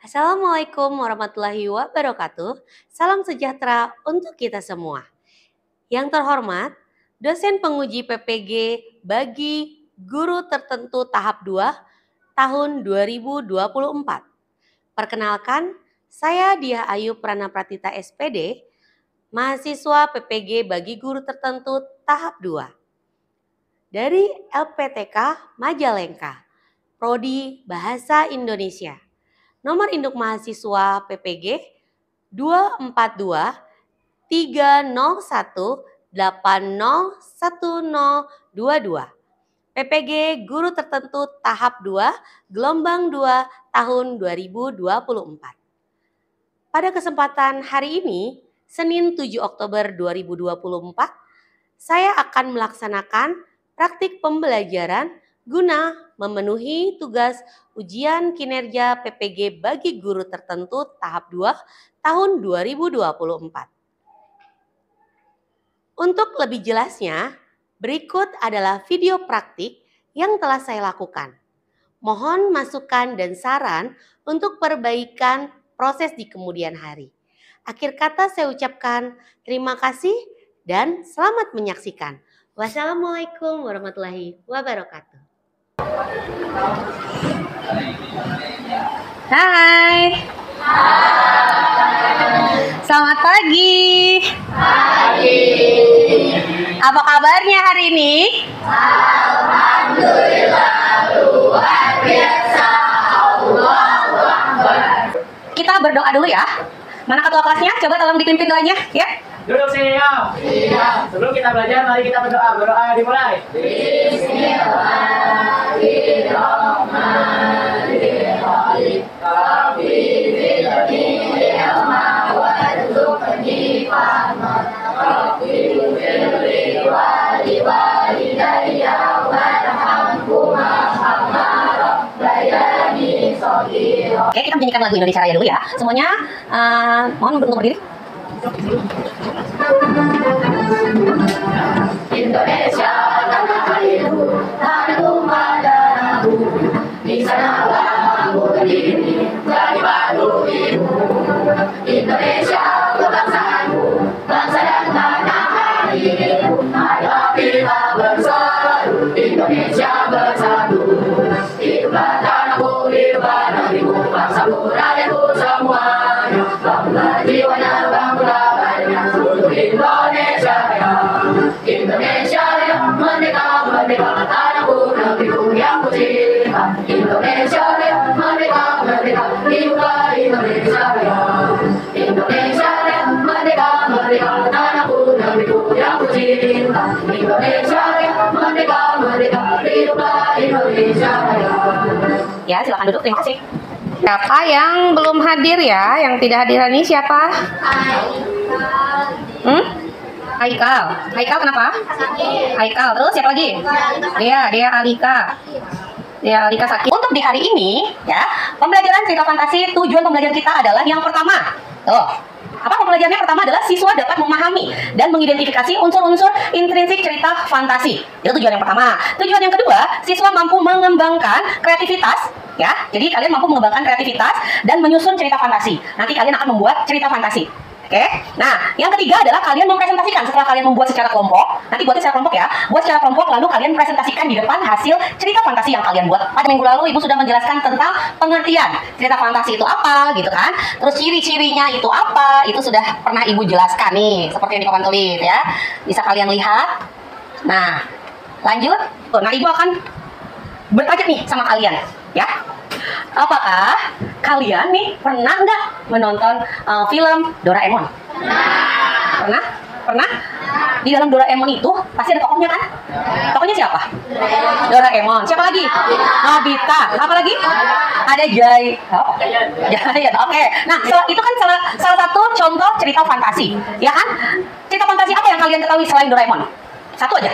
Assalamualaikum warahmatullahi wabarakatuh. Salam sejahtera untuk kita semua. Yang terhormat, dosen penguji PPG bagi guru tertentu tahap 2 tahun 2024. Perkenalkan, saya Diah Ayu Pranapratita SPD, mahasiswa PPG bagi guru tertentu tahap 2 dari LPTK Majalengka, Prodi Bahasa Indonesia. Nomor induk mahasiswa PPG 242 301 801022. PPG Guru Tertentu Tahap 2 Gelombang 2 tahun 2024. Pada kesempatan hari ini, Senin 7 Oktober 2024, saya akan melaksanakan praktik pembelajaran guna memenuhi tugas ujian kinerja PPG bagi guru tertentu tahap 2 tahun 2024. Untuk lebih jelasnya, berikut adalah video praktik yang telah saya lakukan. Mohon masukan dan saran untuk perbaikan proses di kemudian hari. Akhir kata saya ucapkan terima kasih dan selamat menyaksikan. Wassalamualaikum warahmatullahi wabarakatuh. Hai. Selamat pagi. Apa kabarnya hari ini? Alhamdulillah luar biasa. Allahu Akbar. Kita berdoa dulu ya. Mana ketua kelasnya? Coba tolong dipimpin doanya, ya. Duduk siap. Siap. Sebelum kita belajar, mari kita berdoa. Berdoa dimulai. Bismillahirrahmanirrahim. Rabbi zidni ilma warzuqni fahma. Rabbi ighfirli wa liwalidayya warhamhuma kama rabbayani shaghira. Oke, kita menyanyikan lagu Indonesia Raya dulu ya. Semuanya mohon untuk berdiri. Indonesia tanah airku, tanah madanaku, di sanalah aku berdiri, jadi batu ibu. Indonesia kebangsaanku, bangsa dan tanah airku, ayo kita bersatu, Indonesia bersatu. Hiduplah tanahku, hiduplah negeriku, bangsaku, rakyatku semuanya, bangunlah jiwanya, bangunlah badannya, untuk Indonesia Raya. Indonesia Raya, merdeka, merdeka, tanahku, negeriku yang ku cinta. Indonesia Raya, merdeka, merdeka, hiduplah Indonesia Raya. Indonesia Raya, merdeka, merdeka, tanahku, negeriku yang ku cinta. Indonesia Raya, merdeka, merdeka, hiduplah Indonesia Raya. Ya, silakan duduk. Terima kasih. Siapa yang belum hadir ya? Yang tidak hadir ini siapa? Haikal. Haikal kenapa? Haikal. Terus siapa lagi? Dia Alika. Dia Alika sakit. Untuk di hari ini ya, pembelajaran cerita fantasi, tujuan pembelajaran kita adalah yang pertama. Apa pembelajarannya pertama adalah siswa dapat memahami dan mengidentifikasi unsur-unsur intrinsik cerita fantasi. Itu tujuan yang pertama. Tujuan yang kedua, siswa mampu mengembangkan kreativitas ya. Jadi kalian mampu mengembangkan kreativitas dan menyusun cerita fantasi. Nanti kalian akan membuat cerita fantasi. Oke, nah yang ketiga adalah kalian mempresentasikan setelah kalian membuat secara kelompok. Nanti buatnya secara kelompok ya, buat secara kelompok lalu kalian presentasikan di depan hasil cerita fantasi yang kalian buat. Pada minggu lalu ibu sudah menjelaskan tentang pengertian cerita fantasi itu apa, gitu kan? Terus ciri-cirinya itu apa? Itu sudah pernah ibu jelaskan nih, seperti yang di papan tulis ya. Bisa kalian lihat. Nah, lanjut. Nah, ibu akan bertanya nih sama kalian, ya. Apakah kalian nih pernah nggak menonton film Doraemon? Pernah? Pernah? Di dalam Doraemon itu pasti ada tokohnya kan? Tokohnya siapa? Doraemon. Siapa lagi? Nobita. Apa lagi? Ada Giant. Oke. Nah, itu kan salah satu contoh cerita fantasi, ya kan? Cerita fantasi apa yang kalian ketahui selain Doraemon? Satu aja.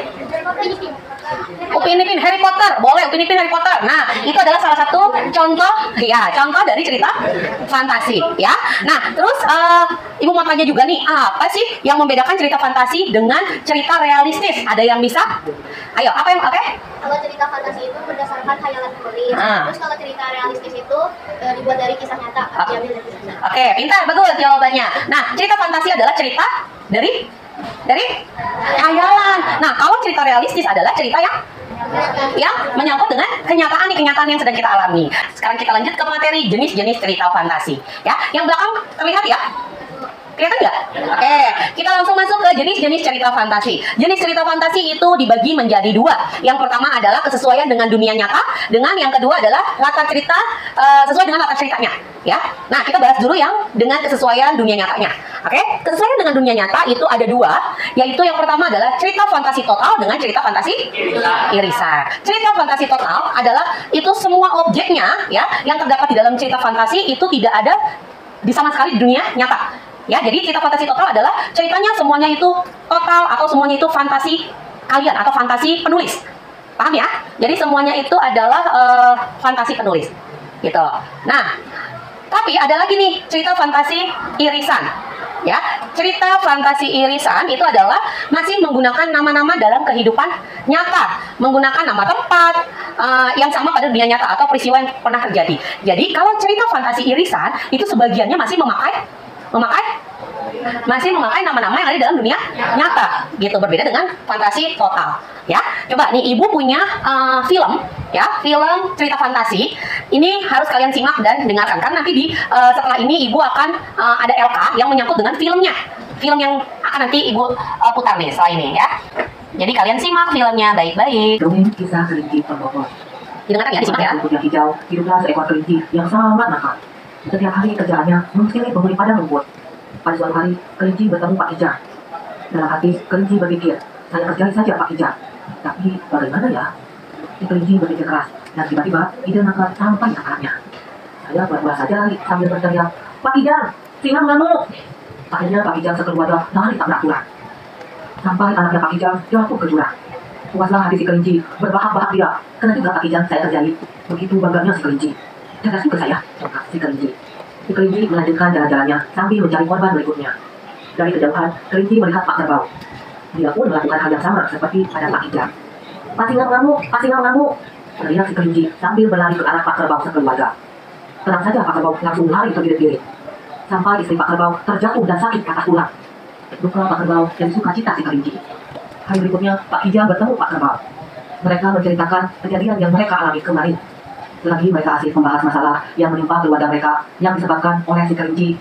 Upin Ipin Harry Potter, boleh Upin Ipin Harry Potter. Nah, itu adalah salah satu contoh, ya, contoh dari cerita fantasi, ya. Nah, terus Ibu mau tanya juga nih, apa sih yang membedakan cerita fantasi dengan cerita realistis? Ada yang bisa? Ayo, apa yang oke? Kalau cerita fantasi itu berdasarkan khayalan penulis. Terus kalau cerita realistis itu dibuat dari kisah nyata, diambil dari kisah nyata. Oke, pintar, bagus jawabannya. Nah, cerita fantasi adalah cerita dari khayalan. Nah, kalau cerita realistis adalah cerita yang menyangkut dengan kenyataan nih, kenyataan yang sedang kita alami. Sekarang kita lanjut ke materi jenis-jenis cerita fantasi. Ya, yang belakang terlihat ya? Kelihatan nggak? Oke, kita langsung masuk ke jenis-jenis cerita fantasi. Jenis cerita fantasi itu dibagi menjadi dua. Yang pertama adalah kesesuaian dengan dunia nyata, dengan yang kedua adalah latar cerita sesuai dengan latar ceritanya. Ya, nah kita bahas dulu yang dengan kesesuaian dunia nyatanya. Oke, kesesuaian dengan dunia nyata itu ada dua, yaitu yang pertama adalah cerita fantasi total dengan cerita fantasi irisan. Cerita fantasi total adalah itu semua objeknya ya yang terdapat di dalam cerita fantasi itu tidak ada di sama sekali di dunia nyata. Ya, jadi cerita fantasi total adalah ceritanya semuanya itu total atau semuanya itu fantasi kalian atau fantasi penulis. Paham ya? Jadi semuanya itu adalah fantasi penulis. Gitu. Nah, tapi ada lagi nih cerita fantasi irisan. Ya, cerita fantasi irisan itu adalah masih menggunakan nama-nama dalam kehidupan nyata, menggunakan nama tempat yang sama pada dunia nyata atau peristiwa yang pernah terjadi. Jadi kalau cerita fantasi irisan itu sebagiannya masih memakai nama-nama yang ada dalam dunia nyata, gitu, berbeda dengan fantasi total. Ya, coba nih Ibu punya film, ya, film cerita fantasi. Ini harus kalian simak dan dengarkan, karena nanti di setelah ini Ibu akan ada LK yang menyangkut dengan filmnya, film yang akan nanti Ibu putar nih setelah ini, ya. Jadi kalian simak filmnya baik-baik. Dongeng kisah kelinci pembohong. Didengarkan ya, disimak ya. Kuda hijau, hiduplah seekor kelinci yang sangat nakal. Setiap hari kerjaannya mengusir penghuni padang rumput. Pada suatu hari, kelinci bertemu Pak Kijang. Dalam hati, kelinci berpikir, saya kerjain saja Pak Kijang. Tapi bagaimana ya? Si kelinci berpikir keras, dan tiba-tiba ide nakal sampai ke akalnya. Saya buat-buat saja sambil berteriak, Pak Kijang, singa mengamuk. Akhirnya Pak Kijang sekeluarga lari tak beraturan. Sampai anaknya Pak Kijang jatuh ke jurang. Puaslah hati si kelinci, berbahak-bahak dia. Karena juga Pak Kijang saya kerjain. Begitu bangganya si kelinci. Cerdas juga saya, cakap si kelinci. Si kelinci melanjutkan jalan-jalannya sambil mencari korban berikutnya. Dari kejauhan, kelinci melihat Pak Kerbau. Dia pun melakukan hal yang sama seperti pada Pak Kijang. Pak singa mengamuk, Pak singa mengamuk. Teriak si kelinci sambil berlari ke arah Pak Kerbau sekeluarga. Tenang saja Pak Kerbau langsung lari terbirit-birit. Sampai istri Pak Kerbau terjatuh dan sakit patah tulang. Duka Pak Kerbau dan sukacita si kelinci. Hari berikutnya Pak Kijang bertemu Pak Kerbau. Mereka menceritakan kejadian yang mereka alami kemarin. Selagi mereka asik membahas masalah yang menimpa keluarga mereka yang disebabkan oleh si kelinci,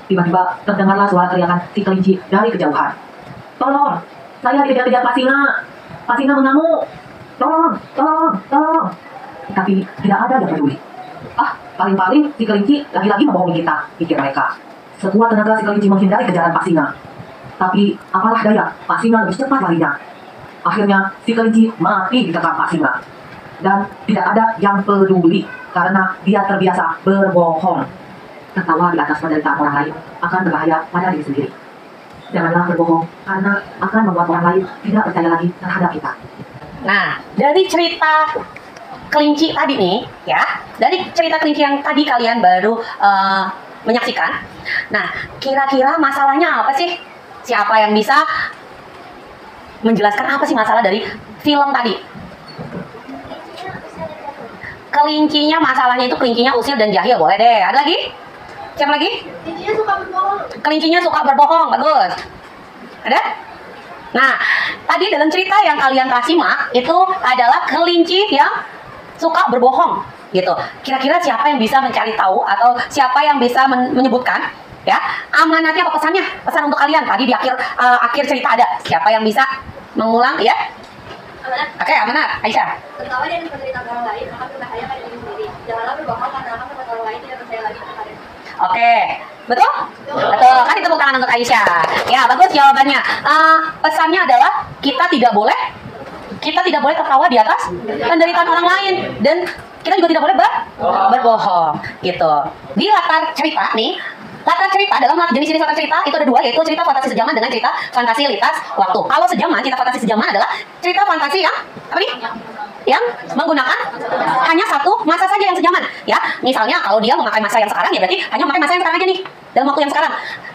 tiba-tiba terdengarlah suara teriakan si kelinci dari kejauhan. Tolong, saya dikejar-kejar Pak Singa. Pak Singa mengamuk. Tolong, tolong, tolong. Tapi tidak ada yang peduli. Paling-paling si kelinci lagi-lagi membohongi kita, pikir mereka. Sekuat tenaga si kelinci menghindari kejaran Pak Singa. Tapi apalah daya, Pak Singa lebih cepat larinya. Akhirnya si kelinci mati di dekat Pak Singa. Dan tidak ada yang peduli karena dia terbiasa berbohong. Tertawa di atas penderitaan orang lain akan berbahaya pada diri sendiri. Janganlah berbohong karena akan membuat orang lain tidak percaya lagi terhadap kita. Nah, dari cerita kelinci tadi nih, ya, dari cerita kelinci yang tadi kalian baru menyaksikan. Nah, kira-kira masalahnya apa sih? Siapa yang bisa menjelaskan apa sih masalah dari film tadi? Kelincinya, masalahnya itu kelincinya usil dan jahil, boleh deh. Ada lagi? Siapa lagi? Kelincinya suka berbohong. Kelincinya suka berbohong, bagus. Ada? Nah, tadi dalam cerita yang kalian telah simak itu adalah kelinci yang suka berbohong, gitu. Kira-kira siapa yang bisa mencari tahu atau siapa yang bisa menyebutkan, ya, amanatnya apa pesannya? Pesan untuk kalian tadi di akhir cerita ada. Siapa yang bisa mengulang, ya? Amanat. Oke, amanat. Aisyah. Tertawa dan menceritakan orang lain akan berbahaya pada diri sendiri. Janganlah berbohong karena akan membuat orang lain tidak percaya lagi kepada. Oke, betul? Betul, kan itu tepuk tangan untuk Aisyah. Ya, bagus jawabannya. Pesannya adalah kita tidak boleh tertawa di atas penderitaan orang lain, dan kita juga tidak boleh berbohong, gitu. Di latar cerita nih, Latar cerita dalam jenis-jenis latar cerita itu ada dua, yaitu cerita fantasi sejaman dengan cerita fantasi lintas waktu. Kalau sejaman, cerita fantasi sejaman adalah cerita fantasi yang apa nih? Yang menggunakan hanya satu masa saja yang sejaman, ya. Misalnya kalau dia memakai masa yang sekarang, ya berarti hanya memakai masa yang sekarang aja nih, dalam waktu yang sekarang.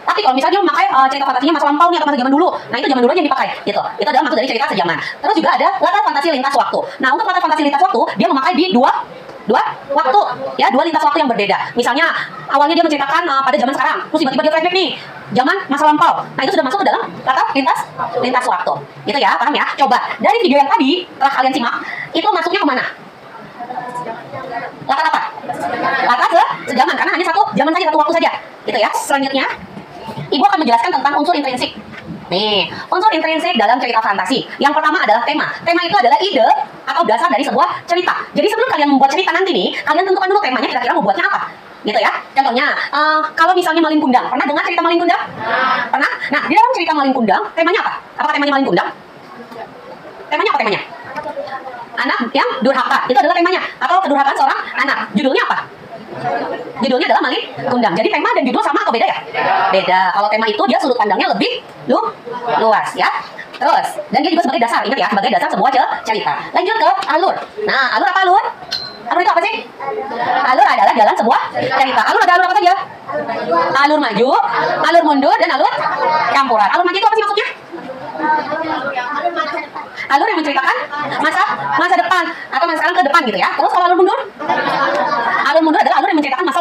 Tapi kalau misalnya dia memakai cerita fantasinya masa lampau nih atau masa zaman dulu, nah itu zaman dulu aja yang dipakai, gitu. Itu adalah maksud dari cerita sejaman. Terus juga ada latar fantasi lintas waktu. Nah, untuk latar fantasi lintas waktu, dia memakai di dua waktu, ya, dua lintas waktu yang berbeda. Misalnya awalnya dia menceritakan pada zaman sekarang, terus tiba-tiba dia flashback nih zaman masa lampau. Nah itu sudah masuk ke dalam latar lintas waktu, gitu ya, paham ya? Coba dari video yang tadi telah kalian simak, itu masuknya kemana? Latar apa? Latar sejaman, karena hanya satu zaman saja, satu waktu saja, gitu ya. Selanjutnya Ibu akan menjelaskan tentang unsur intrinsik. Nih, unsur intrinsik dalam cerita fantasi. Yang pertama adalah tema. Tema itu adalah ide atau dasar dari sebuah cerita. Jadi sebelum kalian membuat cerita nanti nih, kalian tentukan dulu temanya kira-kira mau buatnya apa. Gitu ya. Contohnya, kalau misalnya Malin Kundang. Pernah dengar cerita Malin Kundang? Pernah? Nah, di dalam cerita Malin Kundang, temanya apa? Apakah temanya Malin Kundang? Temanya apa temanya? Anak yang durhaka. Itu adalah temanya. Atau kedurhakaan seorang anak. Judulnya apa? Judulnya adalah Malin Kundang. Jadi tema dan judul sama atau beda ya? Beda. Kalau tema itu dia sudut pandangnya lebih luas ya. Terus, dan dia juga sebagai dasar, ingat ya, sebagai dasar sebuah cerita. Lanjut ke alur. Nah, alur apa alur? Alur itu apa sih? Alur adalah jalan sebuah cerita. Alur ada alur apa saja? Alur maju, alur mundur, dan alur campuran. Alur maju itu apa sih maksudnya? Alur yang menceritakan masa depan atau masa sekarang ke depan gitu ya. Terus kalau alur mundur? Alur mundur adalah alur yang menceritakan masa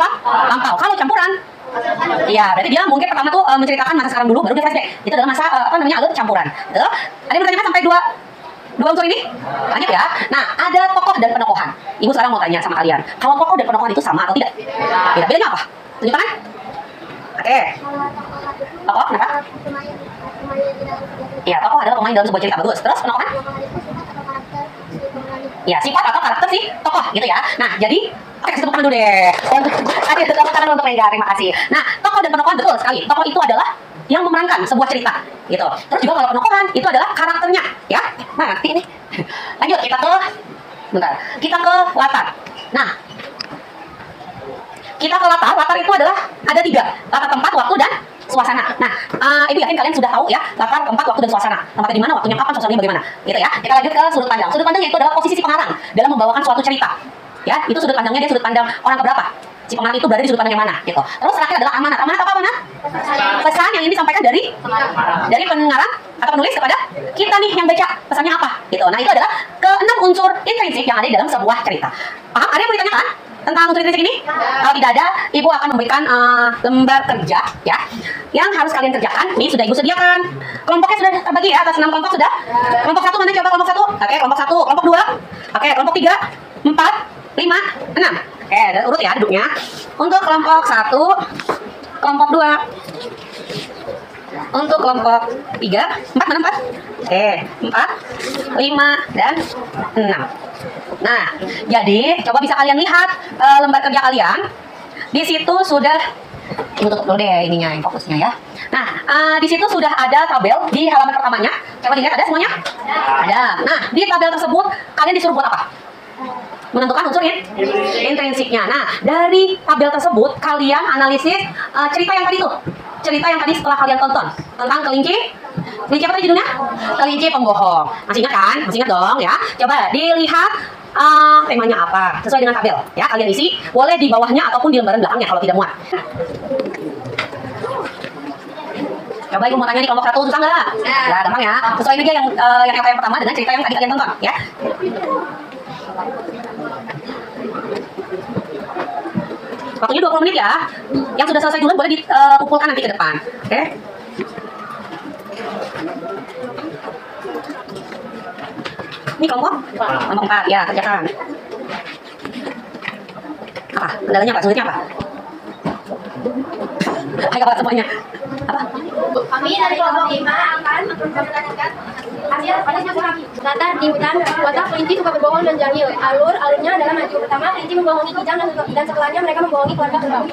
lampau. Kalau campuran, iya, berarti dia mungkin pertama tuh menceritakan masa sekarang dulu, baru dia flashback. Itu adalah masa alur campuran. Gitu. Ada yang bertanya sampai dua unsur ini? Lanjut ya. Nah, ada tokoh dan penokohan. Ibu sekarang mau tanya sama kalian, kalau tokoh dan penokohan itu sama atau tidak? Beda. Bedanya apa? Tunjukkan kan? Oke. Tokoh, kenapa? Iya, tokoh adalah pemain dalam sebuah cerita, bagus. Terus penokohan? Ya, sifat atau karakter sih tokoh gitu ya. Nah, jadi oke, kasih tepuk tangan dulu deh. Kasih tepuk tangan untuk Mega, terima kasih. Nah, tokoh dan penokohan betul sekali. Tokoh itu adalah yang memerankan sebuah cerita, gitu. Terus juga kalau penokohan itu adalah karakternya, ya. Nah, nanti ini. Lanjut kita ke latar. Nah, kita ke latar. Latar itu adalah ada 3. Latar tempat, waktu, dan suasana. Nah, Ibu yakin kalian sudah tahu ya latar, tempat, waktu, dan suasana. Tempatnya di mana, waktunya kapan, suasananya bagaimana, gitu ya. Kita lanjut ke sudut pandang. Sudut pandang itu adalah posisi si pengarang dalam membawakan suatu cerita. Ya, itu sudut pandangnya, dia sudut pandang orang keberapa? Si pengarang itu berada di sudut pandang yang mana, gitu. Terus terakhir adalah amanat. Amanat apa amanat? Pesan yang ini disampaikan dari pengarang atau penulis kepada kita nih yang baca. Pesannya apa? Gitu. Nah, itu adalah ke-6 unsur intrinsik yang ada di dalam sebuah cerita. Paham? Ada yang mau ditanyakan tentang unsur intrinsik ini? Kalau tidak ada, Ibu akan memberikan lembar kerja ya, yang harus kalian kerjakan. Nih sudah Ibu sediakan. Kelompoknya sudah terbagi ya atas 6 kelompok sudah. Kelompok 1 mana, coba kelompok 1? Oke, kelompok 1, kelompok 2. Oke, kelompok 3, 4, 5, 6. Oke, urut ya duduknya. Untuk kelompok 1, kelompok 2. Untuk kelompok 3, 4 mana 4? Oke, 4, 5, dan 6. Nah, jadi coba bisa kalian lihat lembar kerja kalian. Di situ sudah, Ibu tutup dulu deh ininya, yang fokusnya ya. Nah, di situ sudah ada tabel di halaman pertamanya. Coba dilihat, ada semuanya? Ada. Nah, di tabel tersebut kalian disuruh buat apa? Menentukan unsur intrinsiknya. Nah, dari tabel tersebut kalian analisis cerita yang tadi tuh. Cerita yang tadi setelah kalian tonton tentang kelinci apa tadi judulnya? Kelinci pembohong. Masih ingat kan? Masih ingat dong ya. Coba dilihat temanya apa sesuai dengan tabel ya, kalian isi. Boleh di bawahnya ataupun di lembaran belakangnya kalau tidak muat. Coba Ibu mau tanya di kelompok 1 susah nggak? Ya gampang ya. Sesuaiin aja yang pertama dengan cerita yang tadi kalian tonton ya. Waktunya 20 menit ya. Yang sudah selesai dulu boleh dikumpulkan nanti ke depan. Oke? Ini kelompok 4 ya, kerjakan. Apa? Kendalanya apa? Sulitnya apa? Ayo apa semuanya? Apa? Kami dari kelompok 5 akan mempresentasikan hasil latar di hutan. Watak kelinci suka berbohong dan jahil. Alurnya adalah maju. Pertama, kelinci membohongi kijang dan setelahnya mereka membohongi keluarga kerbau.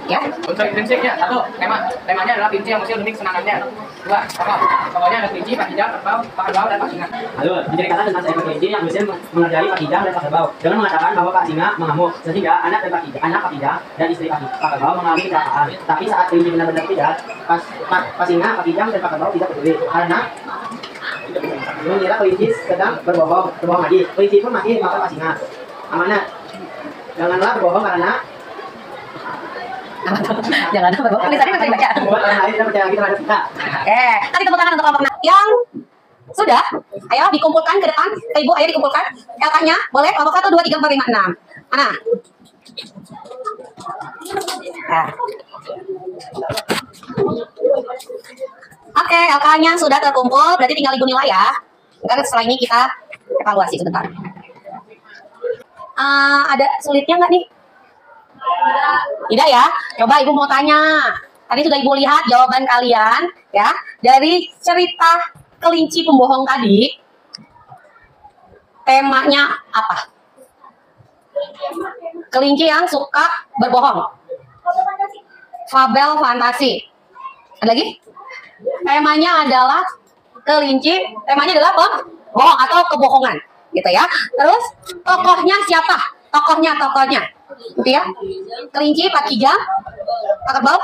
Ya. Unsur intrinsik ya. 1. Temanya adalah kelinci yang musil unik senangannya. 2. Pokoknya ada kelinci, Pak Kijang, kerbau, Pak Kerbau, dan Pak Singa. Alur menceritakan tentang seekor kelinci yang musil mengerjai Pak Kijang dan Pak Kerbau dengan mengatakan bahwa Pak Singa mengamuk, sehingga anak Pak Kijang dan istri Pak Kerbau mengalami mengalami kecelakaan. Tapi saat kelinci benar-benar tidak, pas singa, Pak Kijang, dan Pak Kerbau tidak peduli karena mengira kelinci sedang berbohong lagi. Kelinci pun mati makan Pak Singa. Amanat, janganlah berbohong karena Jangan berbohong. Tulisannya bisa dibaca. membuat orang lain tidak percaya lagi terhadap kita. Tadi tepuk tangan untuk kelompok yang sudah. Ayo dikumpulkan ke depan. Ibu, ayo dikumpulkan. LK-nya boleh kelompok 1, 2, 3, 4, 5, 6. Mana? Nah. Oke, LK-nya sudah terkumpul. Berarti tinggal Ibu nilai ya. Karena setelah ini kita evaluasi sebentar. Ada sulitnya nggak nih? Tidak ya. Coba Ibu mau tanya. Tadi sudah Ibu lihat jawaban kalian ya. Dari cerita kelinci pembohong tadi, temanya apa? Kelinci yang suka berbohong. Fabel fantasi. Ada lagi? Temanya adalah kelinci. Temanya adalah bohong atau kebohongan, gitu ya. Terus tokohnya siapa? Tokohnya. Gitu ya. Kelinci, Pak Kijang, Pak Kerbau,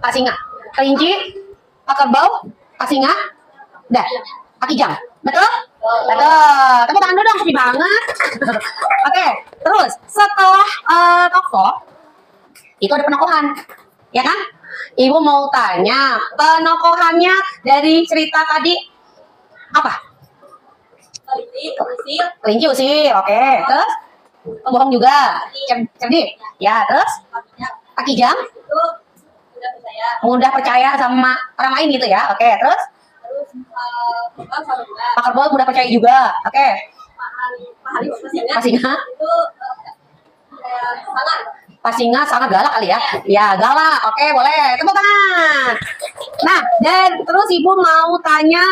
Pak Singa. Kelinci, Pak Kerbau, Pak Singa, dah, Pak Kijang. Betul? Betul. Tepuk tangan dulu dong, sepi banget. Oke, terus setelah tokoh itu ada penokohan, ya kan? Ibu mau tanya, penokohannya dari cerita tadi apa? Kelinci usil, oke. Terus pembohong juga, cerdik. Ya, terus Pak Kijang mudah percaya sama orang lain gitu ya, oke. Terus Pak Kerbau mudah percaya juga, oke. Pak Singa, Pak Singa sangat galak kali ya. Ya, galak. Oke, boleh. Tepuk tangan. Nah, dan terus Ibu mau tanya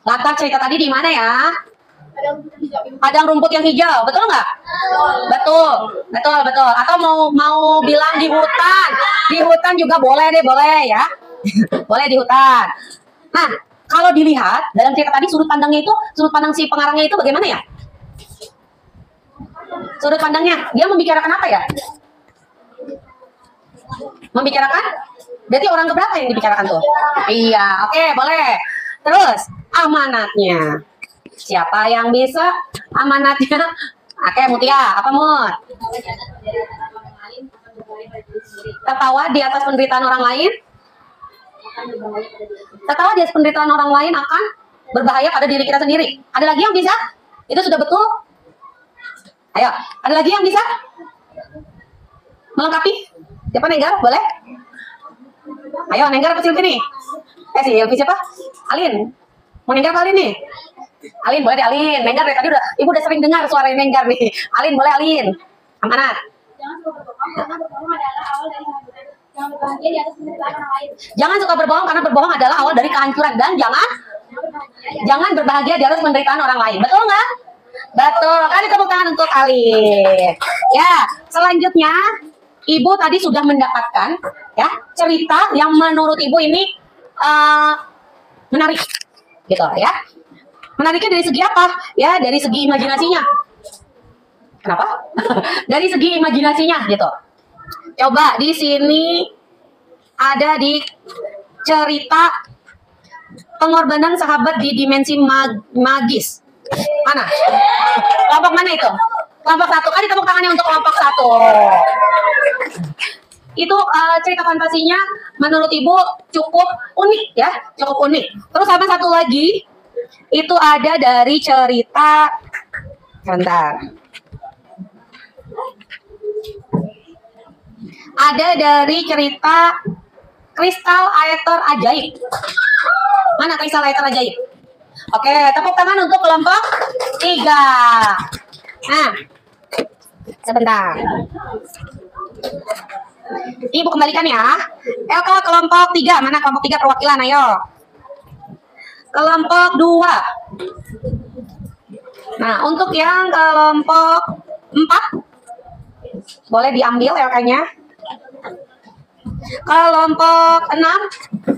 latar cerita tadi di mana ya? Padang rumput yang hijau, betul nggak? Betul. Atau mau bilang di hutan? Di hutan juga boleh deh, boleh ya. Boleh di hutan. Nah, kalau dilihat dalam cerita tadi sudut pandang si pengarangnya itu bagaimana ya? Sudut pandangnya, dia membicarakan apa ya? Membicarakan? Berarti orang keberapa yang dibicarakan tuh? Iya, oke, boleh. Terus, amanatnya. Siapa yang bisa amanatnya? Oke, Mutia, apa Mut? Tertawa di atas penderitaan orang lain? Tertawa di atas penderitaan orang lain akan berbahaya pada diri kita sendiri. Ada lagi yang bisa? Itu sudah betul? Ayo, ada lagi yang bisa melengkapi? Siapa Nenggar? Boleh? Ayo, Nenggar apa Silvi nih? Silvi siapa? Alin. Mau Nenggar apa Alin nih? Alin, boleh deh Alin. Nenggar dari tadi Ibu udah sering dengar suara Nenggar nih. Alin, boleh Alin. Amanat. Jangan suka berbohong karena berbohong adalah awal dari kehancuran. Dan jangan berbahagia di atas penderitaan orang lain. Betul nggak? Betul. Kali tepuk tangan untuk Alin. Ya, selanjutnya Ibu tadi sudah mendapatkan ya cerita yang menurut Ibu ini menarik, gitu ya. Menariknya dari segi apa? Ya, dari segi imajinasinya. Kenapa? Dari segi imajinasinya, gitu. Coba di sini ada di cerita pengorbanan sahabat di dimensi magis. Mana? Kelompok mana itu? Kelompok 1. Kali tepuk tangannya untuk kelompok 1. Itu cerita fantasinya menurut Ibu cukup unik ya, cukup unik. Terus sama satu lagi itu ada dari cerita sebentar. Ada dari cerita kristal aether ajaib. Mana kristal aether ajaib? Oke, tepuk tangan untuk kelompok 3. Nah, sebentar. Ibu kembalikan ya. LK kelompok 3. Mana kelompok 3 perwakilan? Ayo. Kelompok 2. Nah, untuk yang kelompok 4 boleh diambil LK-nya. Kelompok 6.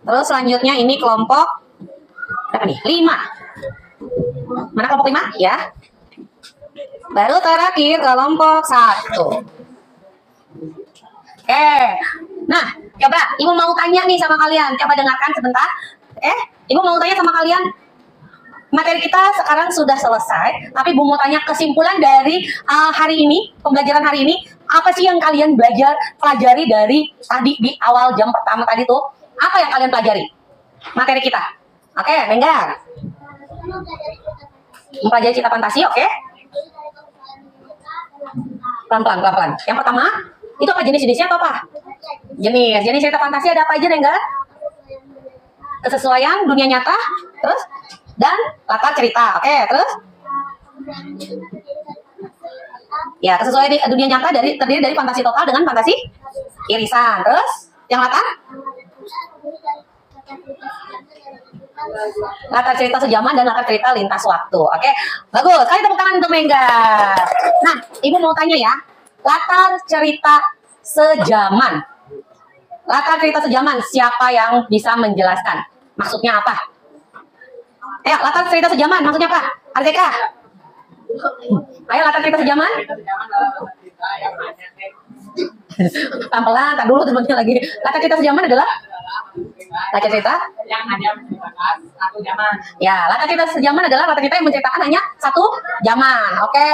Terus selanjutnya ini kelompok berapa nih? 5. Mana kelompok 5? Ya. Baru terakhir kelompok 1. Oke. Nah, coba Ibu mau tanya nih sama kalian. Coba dengarkan sebentar. Ibu mau tanya sama kalian. Materi kita sekarang sudah selesai, tapi Ibu mau tanya kesimpulan dari hari ini, pembelajaran hari ini, apa sih yang kalian pelajari dari tadi di awal jam pertama tadi tuh? Apa yang kalian pelajari? Materi kita. Oke, Menggar. Mempelajari cerita fantasi, oke? Pelan-pelan. Yang pertama, itu apa jenis-jenisnya atau apa? Jenis cerita fantasi ada apa aja, Menggar? Kesesuaian dunia nyata, terus? Dan latar cerita, oke, terus? Ya, kesesuaian dunia nyata terdiri dari fantasi total dengan fantasi irisan. Terus, yang latar? Latar cerita sejaman dan latar cerita lintas waktu. Oke, bagus. Kali tepuk tangan untuk Menggar. Nah, Ibu mau tanya ya, latar cerita sejaman. Latar cerita sejaman, siapa yang bisa menjelaskan? Maksudnya apa? Ayo, latar cerita sejaman, maksudnya apa? Arzeka? Ayo, latar cerita sejaman. Pelan-pelan, tak dulu teman-teman lagi. Latar cerita sejaman adalah? Latar cerita? Yang hanya menceritakan satu zaman. Ya, latar cerita sejaman adalah latar cerita yang menceritakan hanya satu zaman. Oke.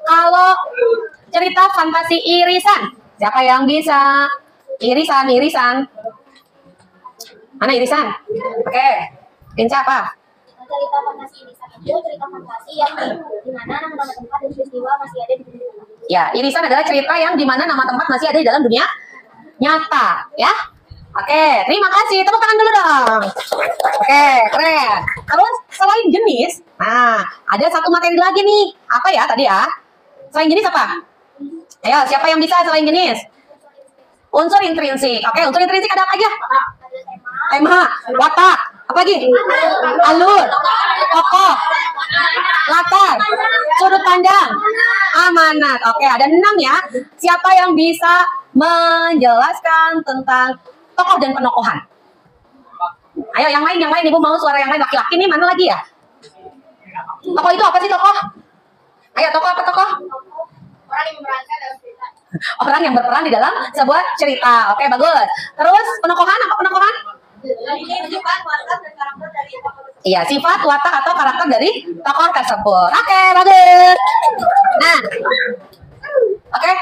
Kalau cerita fantasi irisan, siapa yang bisa? Irisan. Mana irisan? Oke. Kinca apa? Cerita fantasi irisan itu cerita fantasi yang di mana nama tempat dan peristiwa masih ada di dunia nyata. Ya, irisan adalah cerita yang di mana nama tempat masih ada di dalam dunia nyata, ya. Oke, terima kasih. Tepuk tangan dulu dong. Oke, keren. Terus selain jenis, nah ada satu materi lagi nih. Apa ya tadi ya? Selain jenis apa? Ayo, siapa yang bisa selain jenis? Unsur intrinsik. Oke, unsur intrinsik ada apa aja? Tema, watak, apa lagi? Alur, tokoh, latar, sudut pandang, amanat. Oke, ada 6 ya. Siapa yang bisa menjelaskan tentang tokoh dan penokohan? Ayo, yang lain. Ibu mau suara yang lain. Laki-laki nih, mana lagi ya? Tokoh itu apa sih tokoh? Ayo, tokoh apa tokoh? Orang yang memerankan dalam cerita. Orang yang berperan di dalam sebuah cerita. Oke, bagus. Terus penokohan, apa penokohan? Sifat, watak, dan karakter dari tokoh tersebut. Iya, sifat, watak, atau karakter dari tokoh tersebut. Oke, bagus. Nah, oke.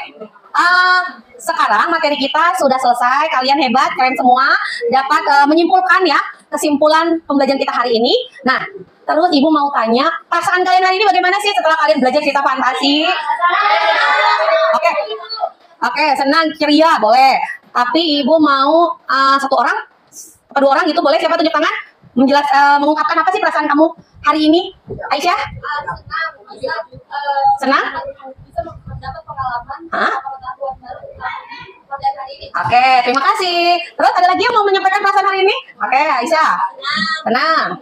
Sekarang materi kita sudah selesai. Kalian hebat, keren semua. Dapat menyimpulkan ya kesimpulan pembelajaran kita hari ini. Nah, terus Ibu mau tanya, perasaan kalian hari ini bagaimana sih setelah kalian belajar cerita fantasi? Oke, senang, ceria, boleh. Tapi Ibu mau satu orang, atau 2 orang gitu, boleh? Siapa tunjuk tangan? Mengungkapkan apa sih perasaan kamu hari ini? Aisyah? Senang? Bisa mendapat pengalaman, Hah? pengetahuan baru tentang pelajaran hari ini. Oke, terima kasih. Terus ada lagi yang mau menyampaikan perasaan hari ini? Oke, Aisyah. Senang.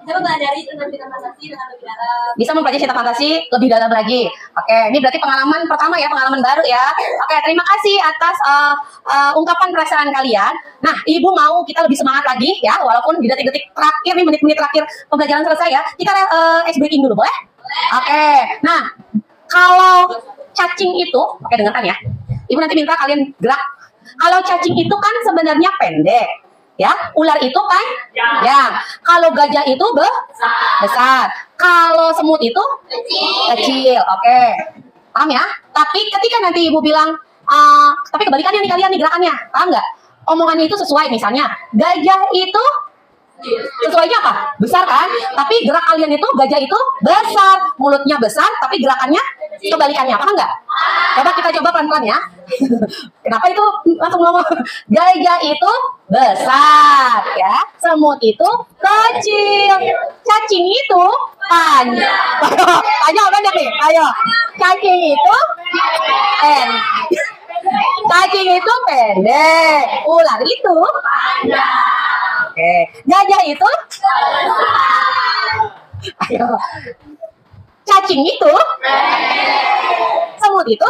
Bisa mempelajari tentang cerita fantasi dengan lebih dalam. Bisa mempelajari cerita fantasi lebih dalam lagi. Oke, ini berarti pengalaman pertama ya, pengalaman baru ya. Oke, terima kasih atas ungkapan perasaan kalian. Nah, Ibu mau kita lebih semangat lagi ya, walaupun di detik-detik terakhir nih, menit-menit terakhir pembelajaran selesai ya. Kita ice breaking dulu, boleh? Oke, nah kalau cacing itu, oke dengarkan ya. Ibu nanti minta kalian gerak. Kalau cacing itu kan sebenarnya pendek. Ya, ular itu kan? Ya. Kalau gajah itu besar. Kalau semut itu kecil. Oke. Paham ya? Tapi ketika nanti Ibu bilang, tapi kebalikannya nih kalian nih gerakannya. Paham nggak? Omongannya itu sesuai. Misalnya, gajah itu sesuainya apa? Besar kan? Tapi gerak kalian itu, gajah itu besar. Mulutnya besar, tapi gerakannya kebalikannya. Paham nggak? Kita coba pelan-pelan ya. Kenapa itu langsung ngomong? Gajah itu besar ya. Semut itu kecil. Cacing itu panjang. Panjang banyak nih. Ayo. Cacing itu Cacing itu pendek. Ular itu panjang. Oke. Gajah itu ayo. Cacing itu semut itu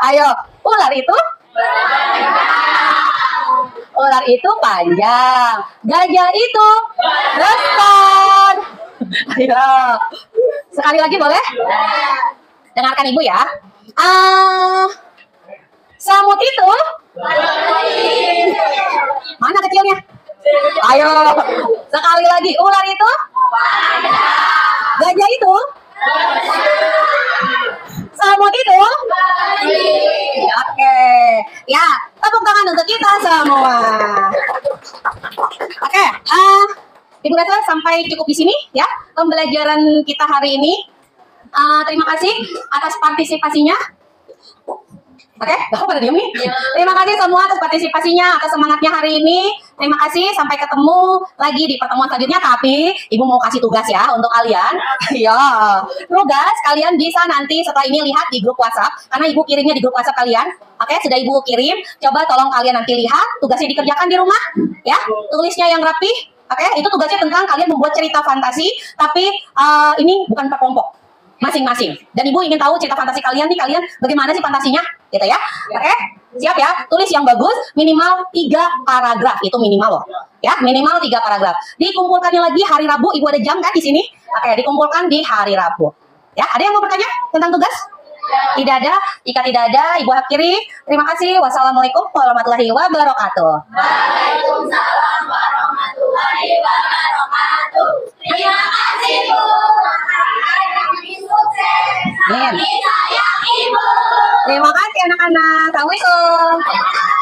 ayo. Ular itu Ular itu panjang. Gajah itu besar. Ayo. Sekali lagi boleh? Dengarkan ibu ya. Semut itu mana kecilnya? Ayo. Sekali lagi. Ular itu? Gajah itu? Semut itu? Oke. Ya, tepuk tangan untuk kita semua. Oke, Ibu Rasa sampai cukup di sini ya pembelajaran kita hari ini. Terima kasih atas partisipasinya. Oke, aku pada diam nih. Terima kasih semua atas partisipasinya, atas semangatnya hari ini. Terima kasih, sampai ketemu lagi di pertemuan selanjutnya. Tapi Ibu mau kasih tugas ya untuk kalian. Ya, tugas kalian bisa nanti setelah ini lihat di grup WhatsApp, karena Ibu kirimnya di grup WhatsApp kalian. Oke, sudah Ibu kirim. Coba tolong kalian nanti lihat, tugasnya dikerjakan di rumah. Ya, tulisnya yang rapi. Oke, itu tugasnya tentang kalian membuat cerita fantasi, tapi ini bukan per kelompok. Masing-masing. Dan Ibu ingin tahu cerita fantasi kalian nih, kalian bagaimana sih fantasinya? Gitu ya. Oke? Siap ya? Tulis yang bagus, minimal 3 paragraf. Itu minimal loh. Ya, minimal 3 paragraf. Dikumpulkannya lagi hari Rabu, Ibu ada jam kan di sini? Oke, dikumpulkan di hari Rabu. Ya, ada yang mau bertanya tentang tugas? Tidak ada. Jika tidak ada, Ibu akhiri. Terima kasih. Wassalamualaikum warahmatullahi wabarakatuh. Waalaikumsalam warahmatullahi wabarakatuh. Terima kasih Bu. Amin. Kami sayang Ibu. Terima kasih anak-anak. Assalamualaikum.